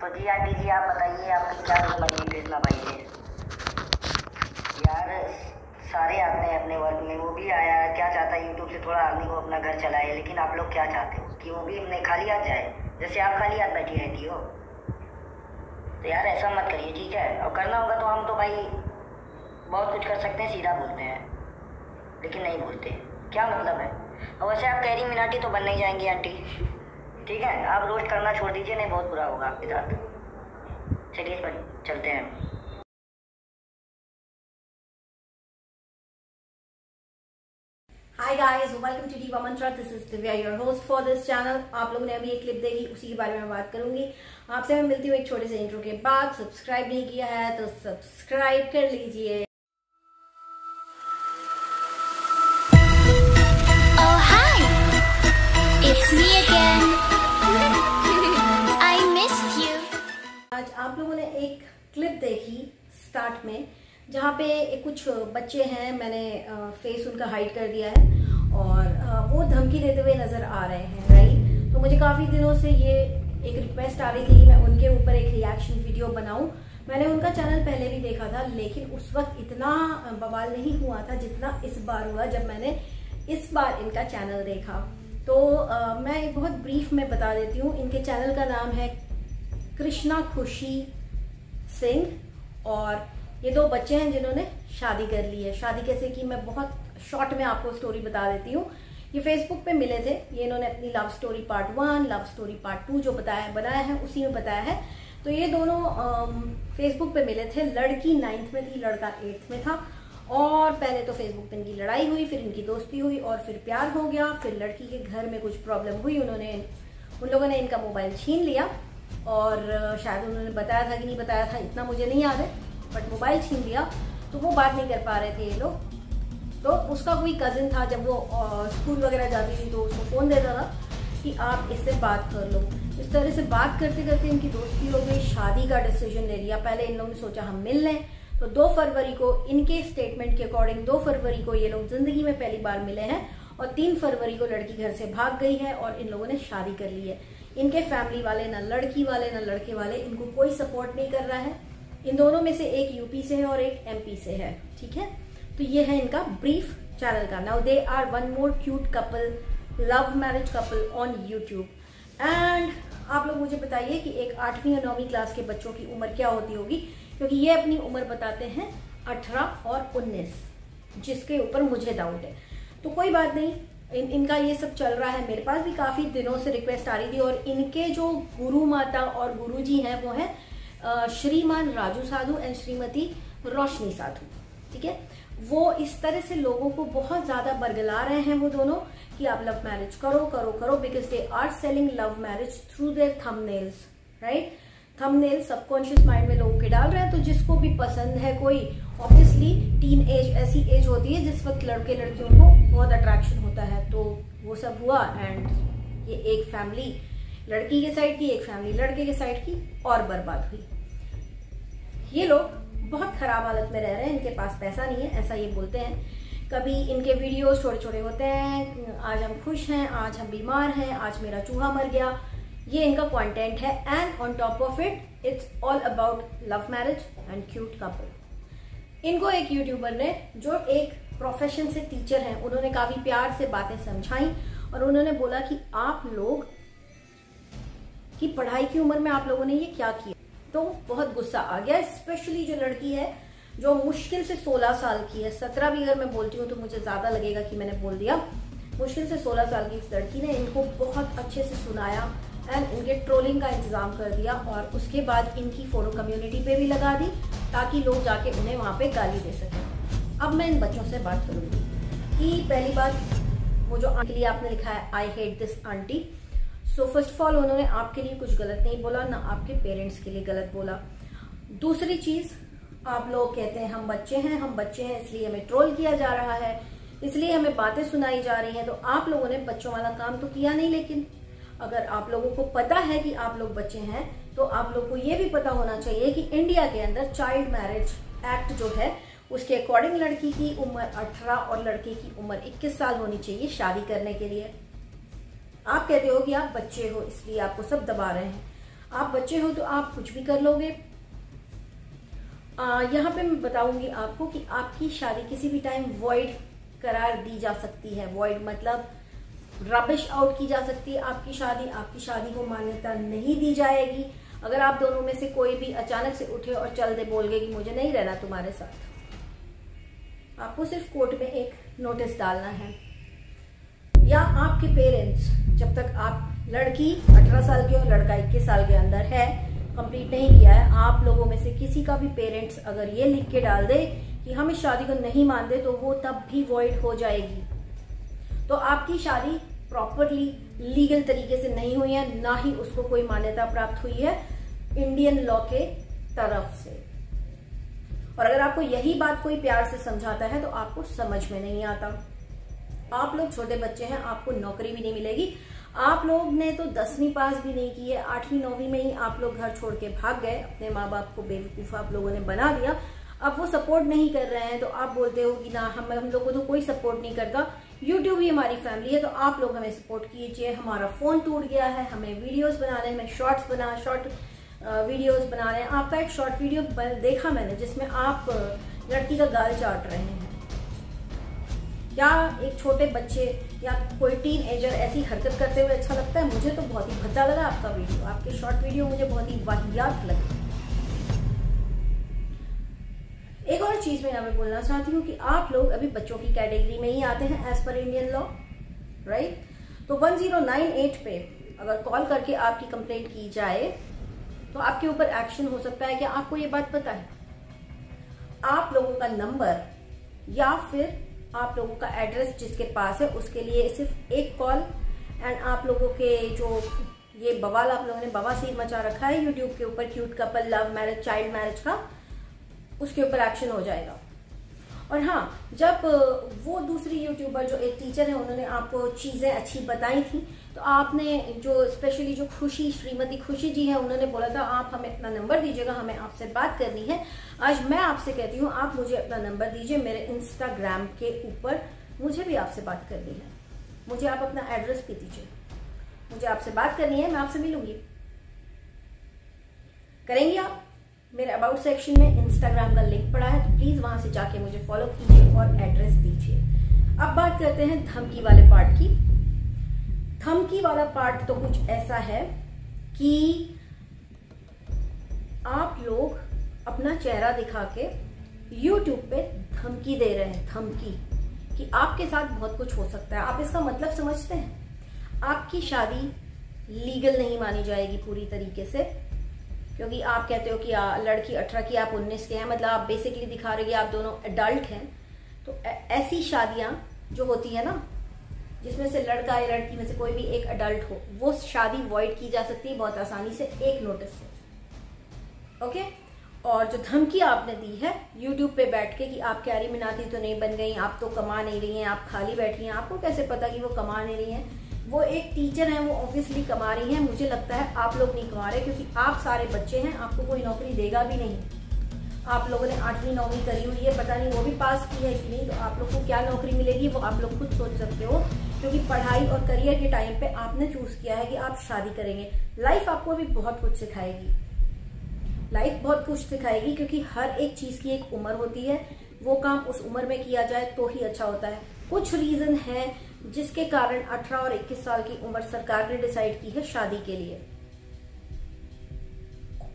तो जी आंटी जी, आप बताइए आपकी क्या मनी भेजना भाई यार। सारे आते हैं अपने वर्क में, वो भी आया क्या चाहता है यूट्यूब से थोड़ा अर्निंग हो, अपना घर चलाए, लेकिन आप लोग क्या चाहते हो कि वो भी नहीं खाली हाथ जाए, जैसे आप खाली हाथ बैठी रहती हो। तो यार ऐसा मत करिए, ठीक है। और करना होगा तो हम तो भाई बहुत कुछ कर सकते हैं, सीधा बोलते हैं, लेकिन नहीं बोलते। क्या मतलब है? और वैसे आप कैरी मिनाटी तो बन नहीं जाएंगी आंटी, ठीक है। आप रोस्ट करना छोड़ दीजिए, नहीं बहुत बुरा होगा आपके साथ। चलिए चलते हैं। Hi guys, welcome to Diva Mantra. This is Divya, your host for this channel. आप लोगों ने अभी एक क्लिप देखी, उसी के बारे में मैं बात करूंगी। आपसे मैं मिलती हूँ एक छोटे से इंट्रो के बाद। सब्सक्राइब नहीं किया है तो सब्सक्राइब कर लीजिए। Oh hi, it's me again. I missed you. आज आप लोगों ने एक क्लिप देखी स्टार्ट में, जहाँ पे कुछ बच्चे हैं, मैंने फेस उनका हाइड कर दिया है और वो धमकी देते हुए नजर आ रहे हैं, राइट। तो मुझे काफी दिनों से ये एक रिक्वेस्ट आ रही थी कि मैं उनके ऊपर एक रिएक्शन वीडियो बनाऊं। मैंने उनका चैनल पहले भी देखा था, लेकिन उस वक्त इतना बवाल नहीं हुआ था जितना इस बार हुआ जब मैंने इस बार इनका चैनल देखा। तो मैं एक बहुत ब्रीफ में बता देती हूँ। इनके चैनल का नाम है कृष्णा खुशी सिंह और ये दो बच्चे हैं जिन्होंने शादी कर ली है। शादी कैसे की मैं बहुत शॉर्ट में आपको स्टोरी बता देती हूँ। ये फेसबुक पे मिले थे, ये इन्होंने अपनी love story part 1, love story part 2 जो बनाया है उसी में बताया है। तो ये दोनों फेसबुक पे मिले थे। लड़की 9th में थी, लड़का 8th में था। और पहले तो फेसबुक पे इनकी लड़ाई हुई, फिर इनकी दोस्ती हुई और फिर प्यार हो गया। फिर लड़की के घर में कुछ प्रॉब्लम हुई, उन लोगों ने इनका मोबाइल छीन लिया और शायद उन्होंने बताया था कि नहीं बताया था, इतना मुझे नहीं याद है, बट मोबाइल छीन लिया। तो वो बात नहीं कर पा रहे थे ये लोग। तो उसका कोई कजिन था, जब वो स्कूल वगैरह जाती थी तो उसको फोन देता था कि आप इससे बात कर लो। इस तरह से बात करते करते इनकी दोस्ती हो गई, शादी का डिसीजन ले लिया। पहले इन लोगों ने सोचा हम मिल लें, तो 2 फरवरी को इनके स्टेटमेंट के अकॉर्डिंग 2 फरवरी को ये लोग जिंदगी में पहली बार मिले हैं और 3 फरवरी को लड़की घर से भाग गई है और इन लोगों ने शादी कर ली है। इनके फैमिली वाले, ना लड़की वाले ना लड़के वाले, इनको कोई सपोर्ट नहीं कर रहा है। इन दोनों में से एक यूपी से है और एक एमपी से है, ठीक है। तो ये है इनका ब्रीफ चैनल का। Now they are one more cute couple, love marriage couple on YouTube. And आप लोग मुझे बताइए कि एक 8वीं और 9वीं क्लास के बच्चों की उम्र क्या होती होगी, क्योंकि ये अपनी उम्र बताते हैं 18 और 19, जिसके ऊपर मुझे डाउट है। तो कोई बात नहीं, इनका ये सब चल रहा है। मेरे पास भी काफी दिनों से रिक्वेस्ट आ रही थी और इनके जो गुरु माता और गुरु जी हैं वो है श्रीमान राजू साधु एंड श्रीमती रोशनी साधु, ठीक है। वो इस तरह से लोगों को बहुत ज्यादा बरगला रहे हैं वो दोनों कि आप लव मैरिज करो करो करो, because they are selling love marriage through their thumbnails, right. Thumbnail subconscious mind में लोगों के डाल रहे हैं। तो जिसको भी पसंद है कोई, ऑब्वियसली टीन एज ऐसी एज होती है जिस वक्त लड़के लड़कियों को बहुत अट्रैक्शन होता है। तो वो सब हुआ एंड ये एक फैमिली लड़की के साइड की, एक फैमिली लड़के के साइड की और बर्बाद हुई। ये लोग बहुत खराब हालत में रह रहे हैं, इनके पास पैसा नहीं है, ऐसा ये बोलते हैं। कभी इनके वीडियोस छोटे छोटे होते हैं, आज हम खुश हैं, आज हम बीमार हैं, आज मेरा चूहा मर गया, ये इनका कंटेंट है। And on top of it it's all about love marriage and cute couple. इनको एक यूट्यूबर ने, जो एक प्रोफेशन से टीचर हैं, उन्होंने काफी प्यार से बातें समझाई और उन्होंने बोला कि आप लोग की पढ़ाई की उम्र में आप लोगों ने ये क्या किया। तो बहुत गुस्सा आ गया, स्पेशली जो लड़की है जो मुश्किल से 16 साल की है। 17 भी अगर मैं बोलती हूँ तो मुझे ज्यादा लगेगा कि मैंने बोल दिया। मुश्किल से 16 साल की इस लड़की ने इनको बहुत अच्छे से सुनाया एंड इनके ट्रोलिंग का इंतजाम कर दिया और उसके बाद इनकी फोटो कम्युनिटी पे भी लगा दी ताकि लोग जाके उन्हें वहां पे गाली दे सकें। अब मैं इन बच्चों से बात करूंगी कि पहली बात, वो जो आंटी के लिए आपने लिखा है I hate this aunty. So first of all उन्होंने आपके लिए कुछ गलत नहीं बोला, ना आपके पेरेंट्स के लिए गलत बोला। दूसरी चीज, आप लोग कहते हैं हम बच्चे हैं इसलिए हमें ट्रोल किया जा रहा है, इसलिए हमें बातें सुनाई जा रही हैं। तो आप लोगों ने बच्चों वाला काम तो किया नहीं, लेकिन अगर आप लोगों को पता है कि आप लोग बच्चे हैं तो आप लोग को ये भी पता होना चाहिए कि इंडिया के अंदर चाइल्ड मैरिज एक्ट जो है उसके अकॉर्डिंग लड़की की उम्र 18 और लड़के की उम्र 21 साल होनी चाहिए शादी करने के लिए। आप कहते हो कि आप बच्चे हो इसलिए आपको सब दबा रहे हैं। आप बच्चे हो तो आप कुछ भी कर लोगे। यहाँ पे मैं बताऊंगी आपको कि आपकी शादी किसी भी टाइम वॉइड करार दी जा सकती है। वॉइड मतलब रबिश आउट की जा सकती है आपकी शादी को मान्यता नहीं दी जाएगी। अगर आप दोनों में से कोई भी अचानक से उठे और चल दे बोल गए कि मुझे नहीं रहना तुम्हारे साथ, आपको सिर्फ कोर्ट में एक नोटिस डालना है, या आपके पेरेंट्स जब तक आप लड़की 18 साल की और लड़का 21 साल के अंदर है, कंप्लीट नहीं किया है, आप लोगों में से किसी का भी पेरेंट्स अगर ये लिख के डाल दे कि हम इस शादी को नहीं मानते तो वो तब भी वॉइड हो जाएगी। तो आपकी शादी प्रॉपरली लीगल तरीके से नहीं हुई है, ना ही उसको कोई मान्यता प्राप्त हुई है इंडियन लॉ के तरफ से। और अगर आपको यही बात कोई प्यार से समझाता है तो आपको समझ में नहीं आता। आप लोग छोटे बच्चे हैं, आपको नौकरी भी नहीं मिलेगी। आप लोग ने तो 10वीं पास भी नहीं की है, 8वीं 9वीं में ही आप लोग घर छोड़ के भाग गए, अपने माँ बाप को बेवकूफ आप लोगों ने बना दिया। अब वो सपोर्ट नहीं कर रहे हैं तो आप बोलते हो कि ना हम लोग को तो कोई सपोर्ट नहीं करता, यूट्यूब ही हमारी फैमिली है तो आप लोग हमें सपोर्ट कीजिए। हमारा फोन टूट गया है, हमें वीडियोस बनाने में शॉर्ट वीडियोस बना रहे हैं। आपका एक शॉर्ट वीडियो देखा मैंने जिसमें आप लड़की का गाल चाट रहे हैं। क्या एक छोटे बच्चे या कोई टीन एजर ऐसी हरकत करते हुए अच्छा लगता है? मुझे तो बहुत ही भद्दा लगा आपका वीडियो, आपके शॉर्ट वीडियो मुझे बहुत ही वाहियात लगे। एक और चीज मैं यहाँ पे बोलना चाहती हूँ कि आप लोग अभी बच्चों की कैटेगरी में ही आते हैं as per Indian law, right? तो 1098 पे अगर कॉल करके आपकी कंप्लेंट की जाए तो आपके ऊपर एक्शन हो सकता है। क्या आपको ये बात पता है? आप लोगों का नंबर या फिर आप लोगों का एड्रेस जिसके पास है उसके लिए सिर्फ एक कॉल, एंड आप लोगों के जो ये बवाल आप लोगों ने बवासीर मचा रखा है यूट्यूब के ऊपर, cute couple, love marriage, child marriage का, उसके ऊपर एक्शन हो जाएगा। और हाँ, जब वो दूसरी यूट्यूबर जो एक टीचर है उन्होंने आपको चीजें अच्छी बताई थी तो आपने जो स्पेशली जो खुशी, श्रीमती खुशी जी है, उन्होंने बोला था आप हमें अपना नंबर दीजिएगा, हमें आपसे बात करनी है। आज मैं आपसे कहती हूँ आप मुझे अपना नंबर दीजिए मेरे इंस्टाग्राम के ऊपर, मुझे भी आपसे बात करनी है। मुझे आप अपना एड्रेस भी दीजिए, मुझे आपसे बात करनी है, मैं आपसे मिलूंगी। करेंगी आप? मेरे अबाउट सेक्शन में इंस्टाग्राम का लिंक पड़ा है तो प्लीज वहां से जाके मुझे फॉलो कीजिए और एड्रेस दीजिए। अब बात करते हैं धमकी वाले पार्ट की। धमकी वाला पार्ट तो कुछ ऐसा है कि आप लोग अपना चेहरा दिखा के YouTube पे धमकी दे रहे हैं, धमकी कि आपके साथ बहुत कुछ हो सकता है। आप इसका मतलब समझते हैं? आपकी शादी लीगल नहीं मानी जाएगी पूरी तरीके से, क्योंकि आप कहते हो कि लड़की 18 की, आप 19 के हैं, मतलब आप बेसिकली दिखा रहे हैं आप दोनों एडल्ट हैं। तो ऐसी शादियां जो होती है ना, जिसमें से लड़का या लड़की में से कोई भी एक एडल्ट हो, वो शादी वॉइड की जा सकती है बहुत आसानी से एक नोटिस से। ओके? और जो धमकी आपने दी है YouTube पे बैठ के कि आप क्यारी मिनाती तो नहीं बन गई, आप तो कमा नहीं रही हैं, आप खाली बैठी हैं, आपको कैसे पता कि वो कमा नहीं रही हैं? वो एक टीचर है, वो ऑब्वियसली कमा रही है। मुझे लगता है आप लोग नहीं कमा रहे क्योंकि आप सारे बच्चे हैं, आपको कोई नौकरी देगा भी नहीं। आप लोगों ने 8वीं 9वीं करी हुई है, पता नहीं वो भी पास की है कि नहीं, तो आप लोग को क्या नौकरी मिलेगी वो आप लोग खुद सोच सकते हो, क्योंकि पढ़ाई और करियर के टाइम पे आपने चूज किया है कि आप शादी करेंगे। लाइफ आपको अभी बहुत कुछ सिखाएगी, लाइफ बहुत कुछ सिखाएगी, क्योंकि हर एक चीज की एक उम्र होती है, वो काम उस उम्र में किया जाए तो ही अच्छा होता है। कुछ रीजन है जिसके कारण 18 और 21 साल की उम्र सरकार ने डिसाइड की है शादी के लिए।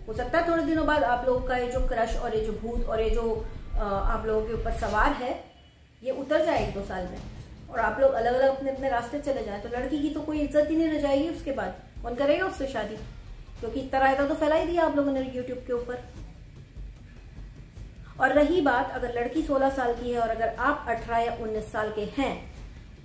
हो सकता है थोड़े दिनों बाद आप लोगों का ये जो क्रश और ये जो भूत और ये जो आप लोगों के ऊपर सवार है ये उतर जाए 1-2 साल में, और आप लोग अलग अलग अपने अपने रास्ते चले जाएं, तो लड़की की तो कोई इज्जत ही नहीं रह जाएगी। उसके बाद कौन करेगा उससे शादी? क्योंकि इतना रायता तो फैला ही दिया आप लोगों ने यूट्यूब के ऊपर। और रही बात, अगर लड़की 16 साल की है और अगर आप 18 या 19 साल के हैं,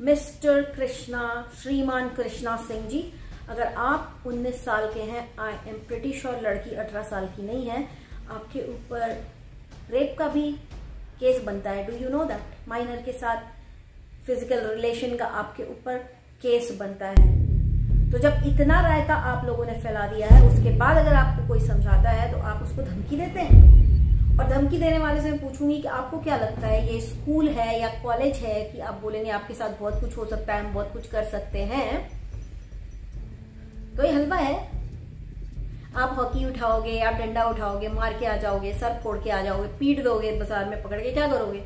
मिस्टर कृष्णा, श्रीमान कृष्णा सिंह जी, अगर आप 19 साल के हैं, आई एम प्रिटी श्योर लड़की 18 साल की नहीं है, आपके ऊपर रेप का भी केस बनता है। Do you know that? Minor के साथ फिजिकल रिलेशन का आपके ऊपर केस बनता है। तो जब इतना रायता आप लोगों ने फैला दिया है, उसके बाद अगर आपको कोई समझाता है तो आप उसको धमकी देते हैं। और धमकी देने वाले से मैं पूछूंगी कि आपको क्या लगता है, ये स्कूल है या कॉलेज है कि आप बोलेंगे आपके साथ बहुत कुछ हो सकता है, हम बहुत कुछ कर सकते हैं? तो ये हलवा है। आप हॉकी उठाओगे, आप डंडा उठाओगे, मार के आ जाओगे, सर फोड़ के आ जाओगे, पीट दोगे बाजार में पकड़ के, क्या करोगे?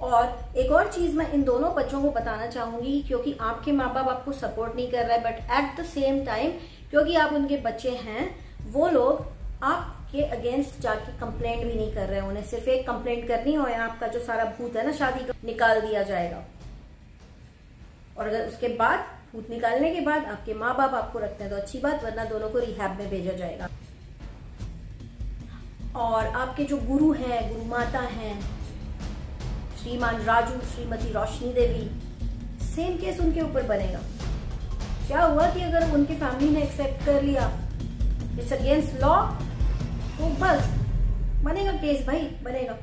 और एक और चीज मैं इन दोनों बच्चों को बताना चाहूंगी, क्योंकि आपके माँ बाप आपको सपोर्ट नहीं कर रहे, but at the same time क्योंकि आप उनके बच्चे हैं, वो लोग आपके अगेंस्ट जाके कंप्लेंट भी नहीं कर रहे हैं। उन्हें सिर्फ एक कंप्लेंट करनी हो, आपका जो सारा भूत है ना शादी का निकाल दिया जाएगा। और अगर उसके बाद भूत निकालने के बाद आपके माँ बाप आपको रखते हैं तो अच्छी बात, वरना दोनों को रिहैब में भेजा जाएगा। और आपके जो गुरु हैं, गुरु माता हैं, श्रीमान राजू, श्रीमती रोशनी देवी, सेम केस उनके ऊपर बनेगा। क्या हुआ कि अगर उनकी फैमिली ने एक्सेप्ट कर लिया इट्स अगेंस्ट लॉ, तो बस बनेगा केस भाई, बनेगा।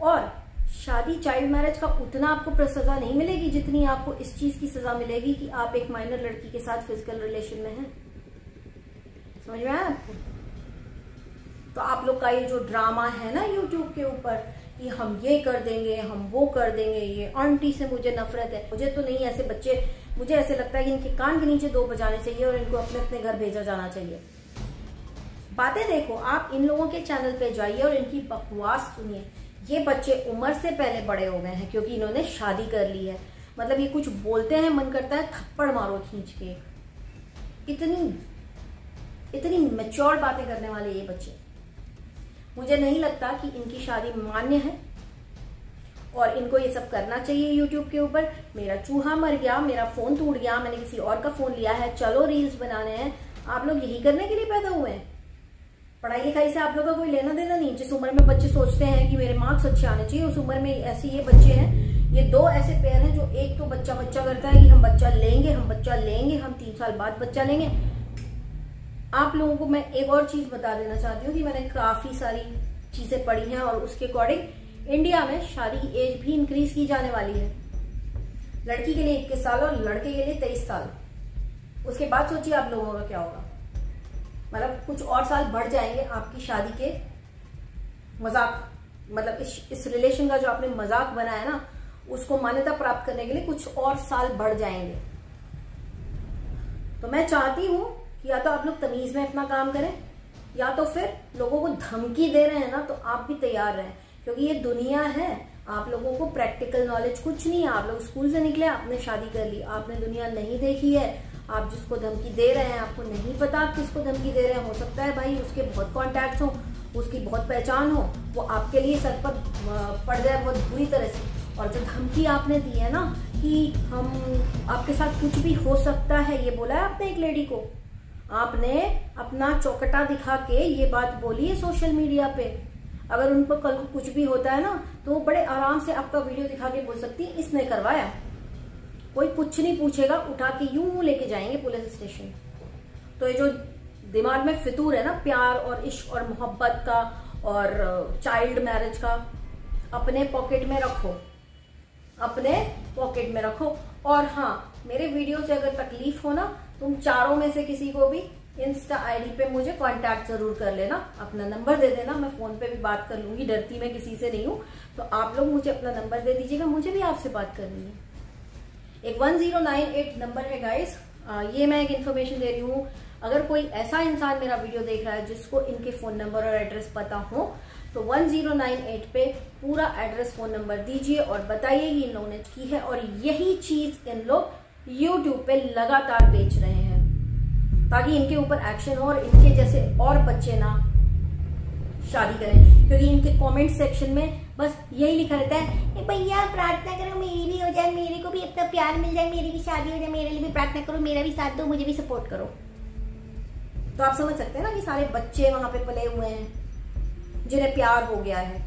और शादी, चाइल्ड मैरिज का उतना आपको सजा नहीं मिलेगी जितनी आपको इस चीज की सजा मिलेगी कि आप एक माइनर लड़की के साथ फिजिकल रिलेशन में हैं। समझ में आया आपको? तो आप लोग का ये जो ड्रामा है ना यूट्यूब के ऊपर कि हम ये कर देंगे, हम वो कर देंगे, ये आंटी से मुझे नफरत है, मुझे तो नहीं ऐसे बच्चे, मुझे ऐसे लगता है कि इनके कान के नीचे 2 बजाने चाहिए और इनको अपने अपने घर भेजा जाना चाहिए। बातें देखो, आप इन लोगों के चैनल पे जाइए और इनकी बकवास सुनिए। ये बच्चे उम्र से पहले बड़े हो गए हैं क्योंकि इन्होंने शादी कर ली है। मतलब ये कुछ बोलते हैं, मन करता है थप्पड़ मारो खींच के। इतनी मैच्योर बातें करने वाले ये बच्चे। मुझे नहीं लगता कि इनकी शादी मान्य है और इनको ये सब करना चाहिए यूट्यूब के ऊपर। मेरा चूहा मर गया, मेरा फोन टूट गया, मैंने किसी और का फोन लिया है, चलो रील्स बनाने हैं। आप लोग यही करने के लिए पैदा हुए हैं? पढ़ाई लिखाई से आप लोगों का कोई लेना देना नहीं। जिस उम्र में बच्चे सोचते हैं कि मेरे मार्क्स अच्छे आने चाहिए, उस उम्र में ऐसे ये बच्चे हैं। ये 2 ऐसे पेयर हैं जो एक तो बच्चा करता है कि हम बच्चा लेंगे, हम 3 साल बाद बच्चा लेंगे। आप लोगों को मैं एक और चीज बता देना चाहती हूँ कि मैंने काफी सारी चीजें पढ़ी हैं और उसके अकॉर्डिंग इंडिया में शादी की एज भी इंक्रीज की जाने वाली है। लड़की के लिए 21 साल और लड़के के लिए 23 साल। उसके बाद सोचिए आप लोगों का क्या होगा। मतलब कुछ और साल बढ़ जाएंगे आपकी शादी के मजाक, मतलब इस रिलेशन का जो आपने मजाक बनाया ना, उसको मान्यता प्राप्त करने के लिए कुछ और साल बढ़ जाएंगे। तो मैं चाहती हूं कि या तो आप लोग तमीज में अपना काम करें, या तो फिर लोगों को धमकी दे रहे हैं ना तो आप भी तैयार रहें, क्योंकि ये दुनिया है। आप लोगों को प्रैक्टिकल नॉलेज कुछ नहीं है। आप लोग स्कूल से निकले, आपने शादी कर ली, आपने दुनिया नहीं देखी है। आप जिसको धमकी दे रहे हैं आपको नहीं पता आप किसको धमकी दे रहे हैं। हो सकता है भाई उसके बहुत कॉन्टैक्ट्स हो, उसकी बहुत पहचान हो, वो आपके लिए सर पर पड़ जाए बहुत बुरी तरह से। और जो धमकी आपने दी है ना कि हम आपके साथ कुछ भी हो सकता है, ये बोला है आपने एक लेडी को, आपने अपना चौकटा दिखा के ये बात बोली है सोशल मीडिया पे। अगर उनको कल को कुछ भी होता है ना तो वो बड़े आराम से आपका वीडियो दिखा के बोल सकती है इसने करवाया। कोई कुछ नहीं पूछेगा, उठा के यूं लेके जाएंगे पुलिस स्टेशन। तो ये जो दिमाग में फितूर है ना प्यार और इश्क और मोहब्बत का और चाइल्ड मैरिज का, अपने पॉकेट में रखो, अपने पॉकेट में रखो। और हाँ, मेरे वीडियो से अगर तकलीफ हो ना, तुम चारों में से किसी को भी इंस्टा आईडी पे मुझे कांटेक्ट जरूर कर लेना, अपना नंबर दे देना, मैं फोन पे भी बात कर लूंगी, डरती मैं किसी से नहीं हूँ। तो आप लोग मुझे अपना नंबर दे दीजिएगा, मुझे भी आपसे बात करनी है। एक 1098 नंबर है गाइस, ये मैं एक इन्फॉर्मेशन दे रही हूँ। अगर कोई ऐसा इंसान मेरा वीडियो देख रहा है जिसको इनके फोन नंबर और एड्रेस पता हो, तो 1098 पे पूरा एड्रेस फोन नंबर दीजिए और बताइए कि इन लोगों ने की है। और यही चीज इन लोग यूट्यूब पे लगातार बेच रहे हैं ताकि इनके ऊपर एक्शन हो और इनके जैसे और बच्चे ना शादी करें। क्योंकि इनके कमेंट सेक्शन में बस यही लिखा रहता है, भैया प्रार्थना करो मेरी भी हो जाए, मेरे को भी अपना प्यार मिल जाए, मेरी भी शादी हो जाए, मेरे लिए भी प्रार्थना करो, मेरा भी साथ दो, मुझे भी सपोर्ट करो। तो आप समझ सकते हैं ना कि सारे बच्चे वहां पे पले हुए हैं जिन्हें प्यार हो गया है,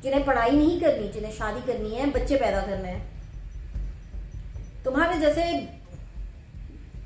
जिन्हें पढ़ाई नहीं करनी, जिन्हें शादी करनी है, बच्चे पैदा करने हैं। तुम्हारे जैसे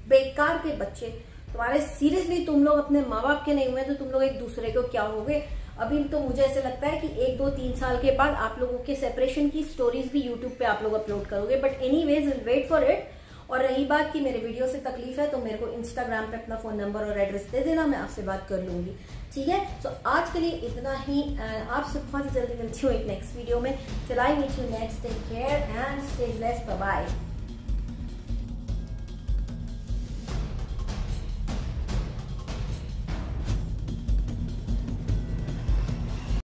बेकार के बच्चे, तुम्हारे सीरियसली तुम लोग अपने माँ बाप के नहीं हुए तो तुम लोग एक दूसरे को क्या हो गए। अभी तो मुझे ऐसे लगता है कि 1, 2, 3 साल के बाद आप लोगों के सेपरेशन की स्टोरीज भी यूट्यूब पे आप लोग अपलोड करोगे। But anyways will wait for it. और रही बात कि मेरे वीडियो से तकलीफ है तो मेरे को इंस्टाग्राम पे अपना फोन नंबर और एड्रेस दे देना, मैं आपसे बात कर लूंगी, ठीक है। तो आज के लिए इतना ही, आपसे बहुत जल्दी मिलती हूँ एक नेक्स्ट वीडियो में। Till I meet you next, take care and stay blessed, bye bye.